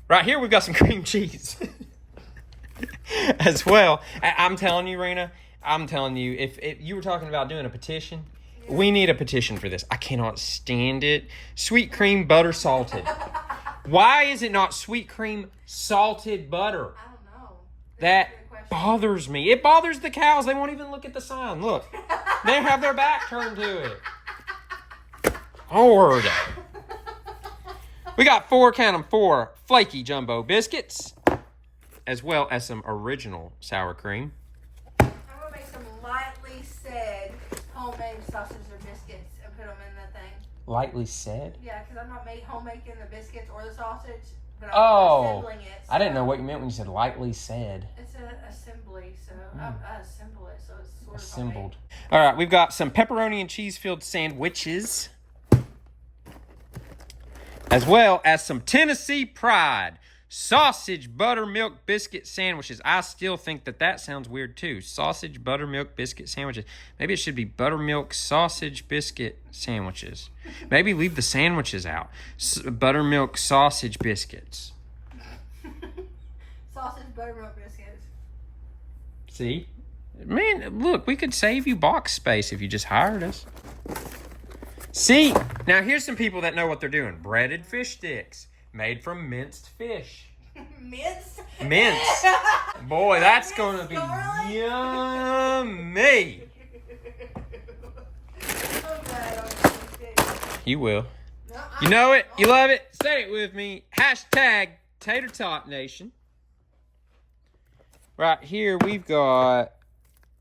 C: Right here, we've got some cream cheese as well. I'm telling you, Rena, if you were talking about doing a petition, we need a petition for this. I cannot stand it. Sweet cream butter salted. Why is it not sweet cream salted butter?
A: I don't know.
C: That bothers me. It bothers the cows. They won't even look at the sign. Look, they have their back turned to it. Lord. We got 4 flaky jumbo biscuits, as well as some original sour cream.
A: I'm gonna make some lightly said homemade sausage or biscuits and put them in the thing.
C: Lightly said?
A: Yeah, because I'm not homemaking the biscuits or the sausage, but I'm assembling it. So
C: I didn't know what you meant when you said lightly said.
A: It's an assembly, so I assemble it, so it's sort
C: Assembled.
A: of
C: All right, we've got some pepperoni and cheese filled sandwiches, as well as some Tennessee Pride sausage buttermilk biscuit sandwiches. I still think that sounds weird too. Sausage buttermilk biscuit sandwiches. Maybe it should be buttermilk sausage biscuit sandwiches. Maybe leave the sandwiches out. Buttermilk sausage biscuits.
A: sausage buttermilk biscuits.
C: See? Man, look, we could save you box space if you just hired us. See, now here's some people that know what they're doing. Breaded fish sticks made from minced fish.
A: Mince?
C: Mince. Boy, that's going to be yummy. You will.
A: No,
C: You know it. You love it. Say it with me. Hashtag Tater Tot Nation. Right here, we've got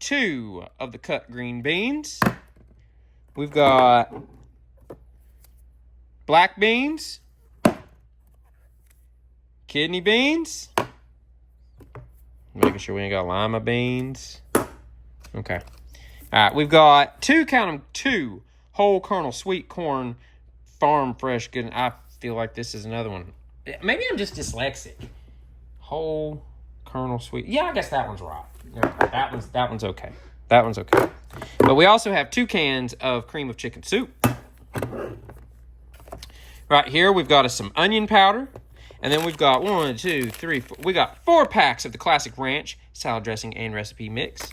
C: 2 of the cut green beans. We've got black beans, kidney beans, making sure we ain't got lima beans. Okay. All right, we've got 2 whole kernel sweet corn farm fresh good. I feel like this is another one. Maybe I'm just dyslexic. Whole kernel sweet. Yeah, I guess that one's right. That one's okay. That one's okay. But we also have 2 cans of cream of chicken soup. Right here, we've got some onion powder. And then we've got 1, 2, 3, 4. We got 4 packs of the classic ranch salad dressing and recipe mix,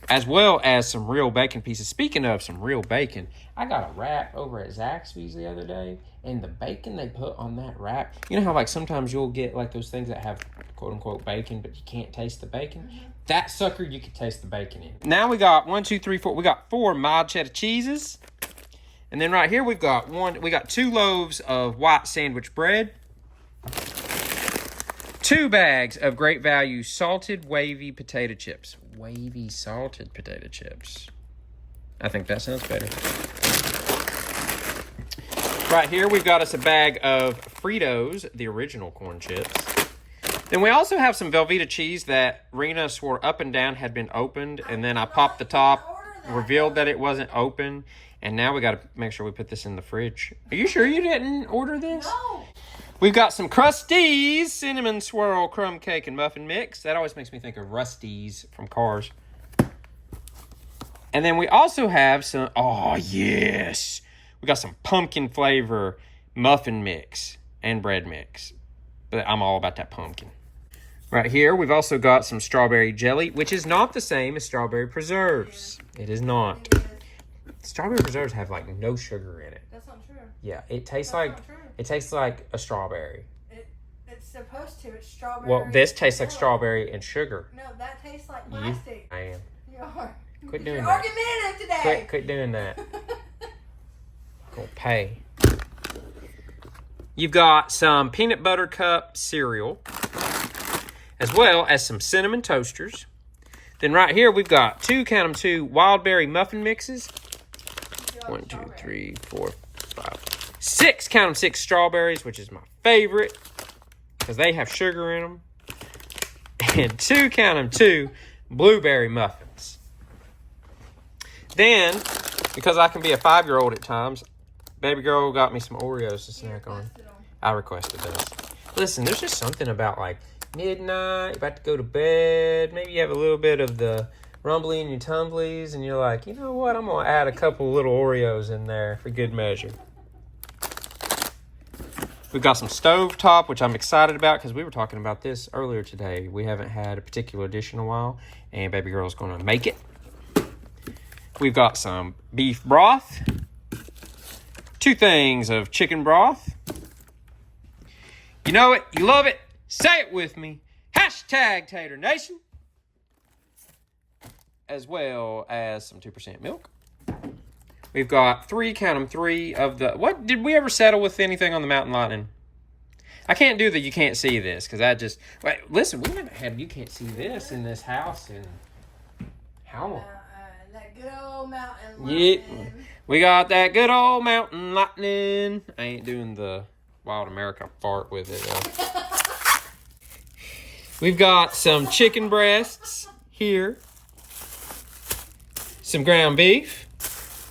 C: as well as some real bacon pieces. Speaking of some real bacon, I got a wrap over at Zaxby's the other day, and the bacon they put on that wrap, you know how like sometimes you'll get like those things that have quote unquote bacon, but you can't taste the bacon? Mm-hmm. That sucker you can taste the bacon in. Now we got 1, 2, 3, 4. We got 4 mild cheddar cheeses. And then right here we've got 2 loaves of white sandwich bread. 2 bags of great value salted wavy potato chips. Wavy salted potato chips. I think that sounds better. Right here, we've got us a bag of Fritos, the original corn chips. Then we also have some Velveeta cheese that Rena swore up and down had been opened, and then I popped the top, revealed that it wasn't open, and now we got to make sure we put this in the fridge. Are you sure you didn't order this?
A: No.
C: We've got some Krusteaz cinnamon swirl crumb cake and muffin mix. That always makes me think of Rusty's from Cars. And then we also have some, oh yes, we got some pumpkin flavor muffin mix and bread mix. But I'm all about that pumpkin. Right here, we've also got some strawberry jelly, which is not the same as strawberry preserves. It is not. Strawberry preserves have like no sugar in it.
A: That's not true.
C: Yeah, it tastes like a strawberry.
A: It's supposed to. It's strawberry.
C: Well, this tastes like strawberry and sugar.
A: No, that tastes like plastic.
C: I am.
A: You are.
C: Quit doing
A: You're
C: that.
A: argumentative today.
C: Quit doing that. Go pay. You've got some peanut butter cup cereal, as well as some cinnamon toasters. Then right here we've got 2 wild berry muffin mixes. 1, 2, 3, 4, 5, 6. 6 strawberries, which is my favorite because they have sugar in them. And 2 blueberry muffins. Then, because I can be a 5-year-old at times, baby girl got me some Oreos to snack on. I requested those. Listen, there's just something about like midnight, about to go to bed. Maybe you have a little bit of the rumbly in your tumblies, and you're like, you know what? I'm going to add a couple little Oreos in there for good measure. We've got some stovetop, which I'm excited about because we were talking about this earlier today. We haven't had a particular dish in a while, and baby girl's going to make it. We've got some beef broth, 2 things of chicken broth. You know it, you love it, say it with me. Hashtag Tater Nation. As well as some 2% milk. We've got 3, count them, 3 of the... What, did we ever settle with anything on the Mountain Lightning? I can't do the you can't see this, because I just... Wait, listen, we never had you can't see this in this house in... How long?
A: That good old Mountain
C: Yeah,
A: Lightning.
C: we got that good old Mountain Lightning. I ain't doing the Wild America fart with it, though. We've got some chicken breasts here. Some ground beef.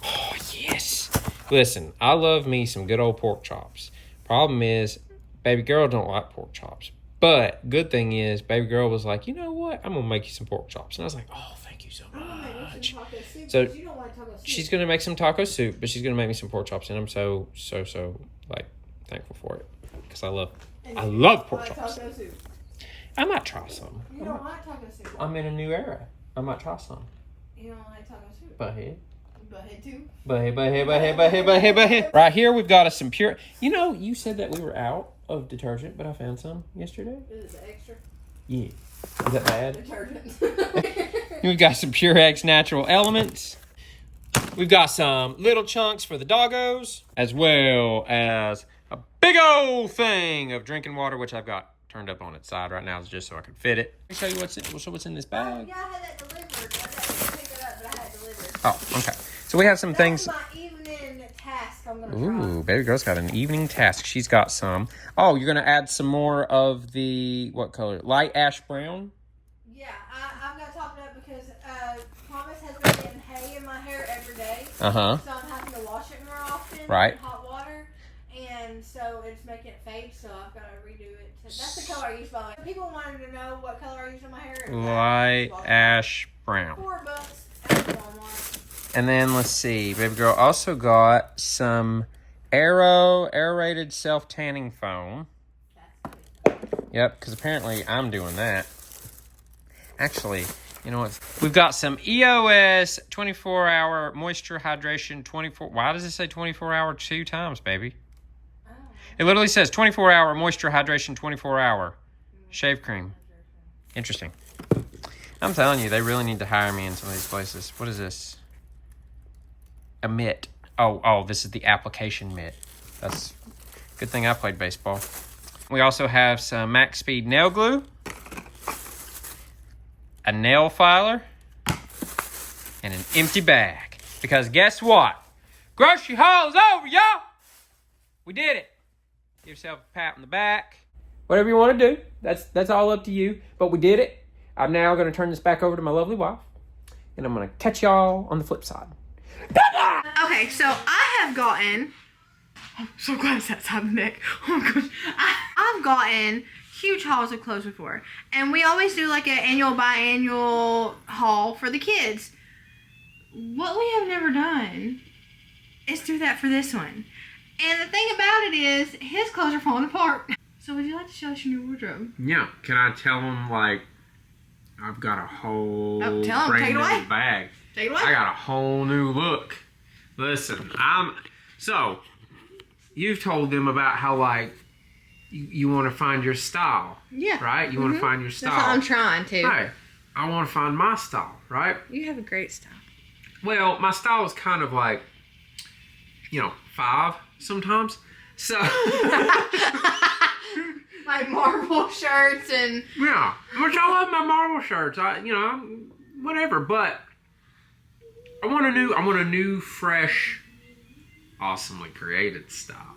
C: Oh, yes. Listen, I love me some good old pork chops. Problem is, baby girl don't like pork chops. But good thing is, baby girl was like, you know what? I'm going to make you some pork chops. And I was like, oh, thank you so much. So she's going to make some taco soup, but she's going to make me some pork chops. And I'm so, like, thankful for it. Because I love pork chops. I might try some.
A: You don't like taco soup.
C: I'm in a new era. I might try some.
A: You don't like taco soup.
C: Butthead.
A: Butthead too.
C: Butthead. Right here, we've got us some pure... You know, you said that we were out of detergent, but I found some yesterday.
A: Is it extra?
C: Yeah. Is that bad?
A: Detergent.
C: We've got some Purex Natural Elements. We've got some little chunks for the doggos, as well as a big old thing of drinking water, which I've got turned up on its side right now just so I can fit it. Let me show you what's in this bag.
A: Yeah, I had that delivered. I didn't pick it up, but I had it delivered.
C: Oh, okay. So we have some things.
A: That's my evening task I'm going to
C: Ooh, baby girl's got an evening task. She's got some. Oh, you're going to add some more of the, what color? Light ash brown?
A: Yeah, I've got to top it up because Thomas has been getting hay in my hair every day.
C: Uh-huh.
A: So I'm having to wash it more often.
C: Right.
A: In hot water. And so it's making it fade, so I've got to redo it. That's the color I use, by the way. People wanted to know what color I use in my hair.
C: Light ash brown.
A: $4 at Walmart.
C: And then let's see, baby girl also got some aerated self-tanning foam. Yep, because apparently I'm doing that. Actually, you know what? We've got some EOS 24-hour moisture hydration 24. Why does it say 24-hour 2 times, baby? It literally says 24-hour moisture hydration 24-hour shave cream. Interesting. I'm telling you, they really need to hire me in some of these places. What is this? A mitt. Oh, this is the application mitt. That's good thing I played baseball. We also have some Max Speed nail glue, a nail filer, and an empty bag. Because guess what? Grocery haul's over, y'all! We did it. Give yourself a pat on the back. Whatever you want to do. That's all up to you. But we did it. I'm now going to turn this back over to my lovely wife. And I'm going to catch y'all on the flip side.
A: Okay, so I have gotten... I'm so glad it's that side of the neck. Oh my gosh. I've gotten huge hauls of clothes before. And we always do like an annual biannual haul for the kids. What we have never done is do that for this one. And the thing about it is, his clothes are falling apart. So would you like to show us your new wardrobe?
C: Yeah. Can I tell them, like, I've got a whole
A: tell 'em, take it
C: brand
A: away.
C: new bag.
A: Take it away.
C: I got a whole new look. Listen, so, you've told them about how, like, you want to find your style.
A: Yeah.
C: Right? You want to find your style.
A: That's what I'm trying to.
C: Hey, I want to find my style, right?
A: You have a great style.
C: Well, my style is kind of like, 5 sometimes. So...
A: Like marble shirts and...
C: Yeah, which I love my marble shirts. Whatever. But I want a new, fresh, awesomely created style.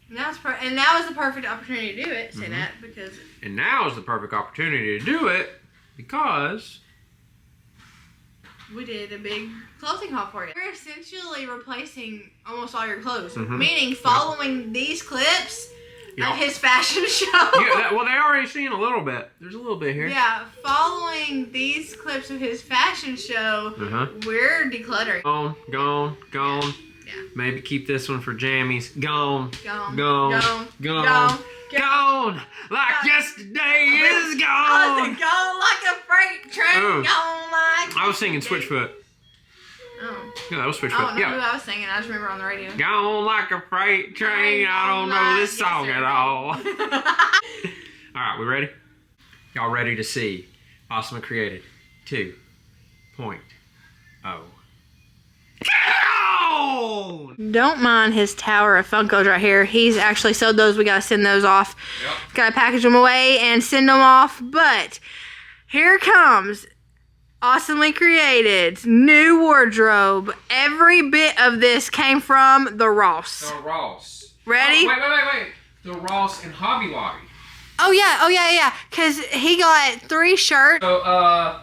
A: And now is the perfect opportunity to do it. Say that because...
C: And now is the perfect opportunity to do it because...
A: we did a big clothing haul for you. We're essentially replacing almost all your clothes. Meaning following these clips of his fashion show.
C: Well, they already seen a little bit. There's a little bit here.
A: Yeah, following these clips of his fashion show, we're decluttering.
C: Gone.
A: Yeah.
C: Maybe keep this one for jammies. Gone. Like yesterday is gone.
A: Gone like a freight train. Gone like.
C: I was singing Switchfoot.
A: Oh.
C: Yeah, that was Switchfoot.
A: I don't know who I was singing. I just remember on the radio.
C: Gone like a freight train. I don't know this song at all. All right, we ready? Y'all ready to see Awesome and Created 2.0?
A: Don't mind his tower of Funkos right here. He's actually sold those. We gotta send those off. Gotta package them away and send them off. But here comes Awesomely Created's new wardrobe. Every bit of this came from the Ross.
C: The Ross.
A: Ready?
C: Wait. The Ross and Hobby Lobby.
A: Oh yeah. Cause he got 3 shirts.
C: So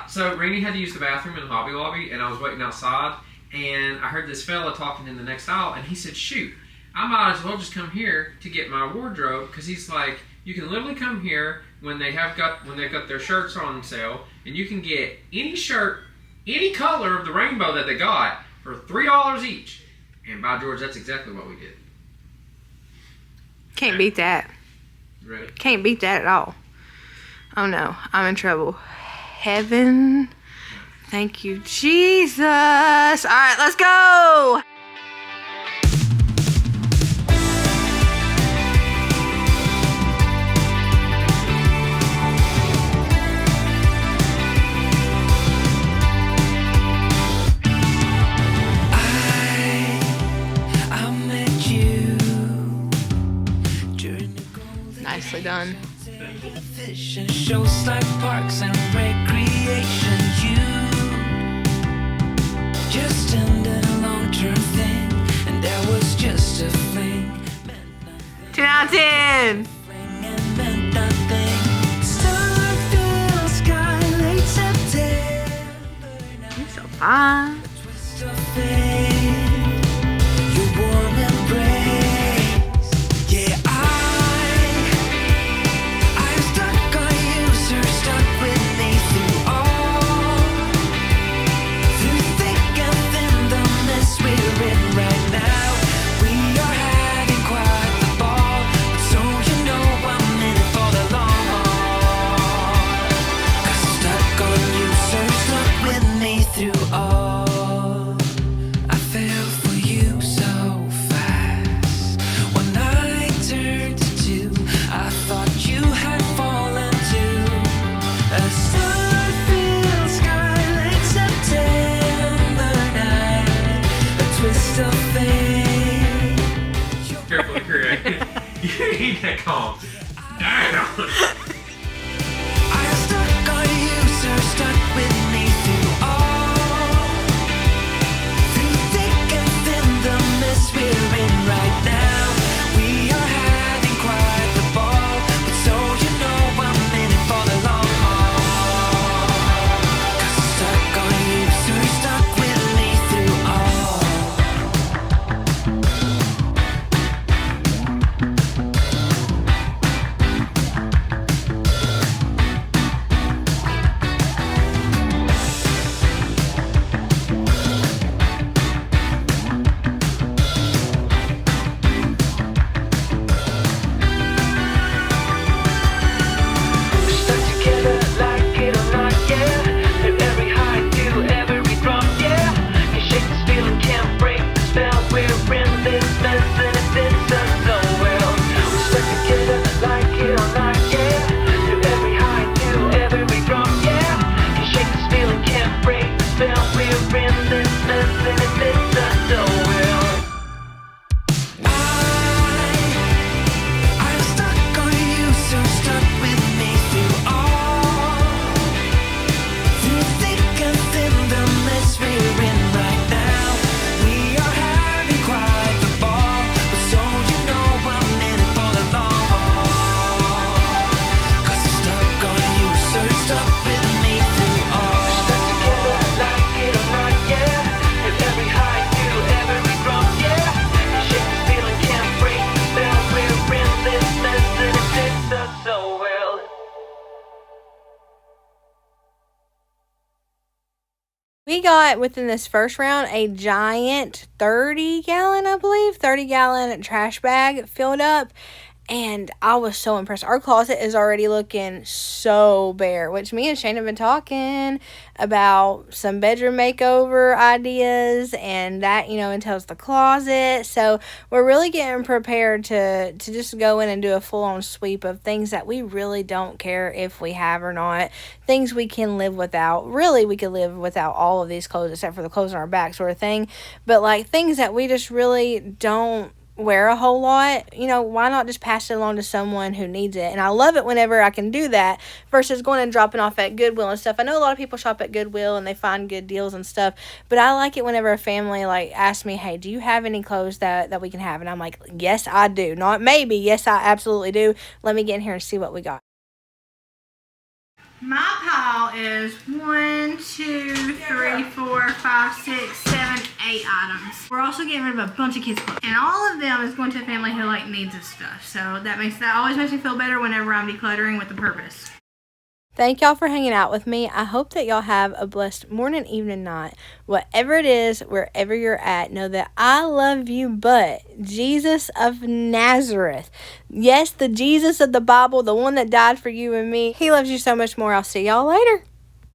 C: so Rainey had to use the bathroom in Hobby Lobby, and I was waiting outside, and I heard this fella talking in the next aisle, and he said, "Shoot, I might as well just come here to get my wardrobe," because he's like, you can literally come here when they've got their shirts on sale, and you can get any shirt, any color of the rainbow that they got for $3 each. And by George, that's exactly what we did.
A: Can't beat that.
C: You ready?
A: Can't beat that at all. Oh no, I'm in trouble. Heaven. Thank you, Jesus. All right, let's go. Nicely done.
E: Shows like parks and recreation. You just ended a long-term thing, and there was just a fling.
A: 10 out of 10.
E: And meant nothing. Starfield sky, late September.
A: You're so fine.
E: Twist of fate, your warm embrace. Yeah, I'm stuck on you, sir, stuck with me through thick and thin, the mess we're in right now. We are having quite the ball, so you know I'm in it for the long haul. 'Cause stuck on you, sir, stuck with me through all.
A: We got, within this first round, a giant 30-gallon trash bag filled up. And I was so impressed. Our closet is already looking so bare, which me and Shane have been talking about some bedroom makeover ideas, and that, entails the closet. So we're really getting prepared to just go in and do a full-on sweep of things that we really don't care if we have or not. Things we can live without. Really, we could live without all of these clothes except for the clothes on our back sort of thing. But like things that we just really don't wear a whole lot, why not just pass it along to someone who needs it? And I love it whenever I can do that versus going and dropping off at Goodwill and stuff. I know a lot of people shop at Goodwill and they find good deals and stuff, but I like it whenever a family asks me, hey, do you have any clothes that we can have? And I'm like, yes, I do. Not maybe, yes, I absolutely do. Let me get in here and see what we got. My pile is 1, 2, 3, 4, 5, 6, 7, 8 items. We're also getting rid of a bunch of kids' clothes. And all of them is going to a family who needs this stuff. So that always makes me feel better whenever I'm decluttering with a purpose. Thank y'all for hanging out with me. I hope that y'all have a blessed morning, evening, night. Whatever it is, wherever you're at, know that I love you, but Jesus of Nazareth. Yes, the Jesus of the Bible, the one that died for you and me. He loves you so much more. I'll see y'all later.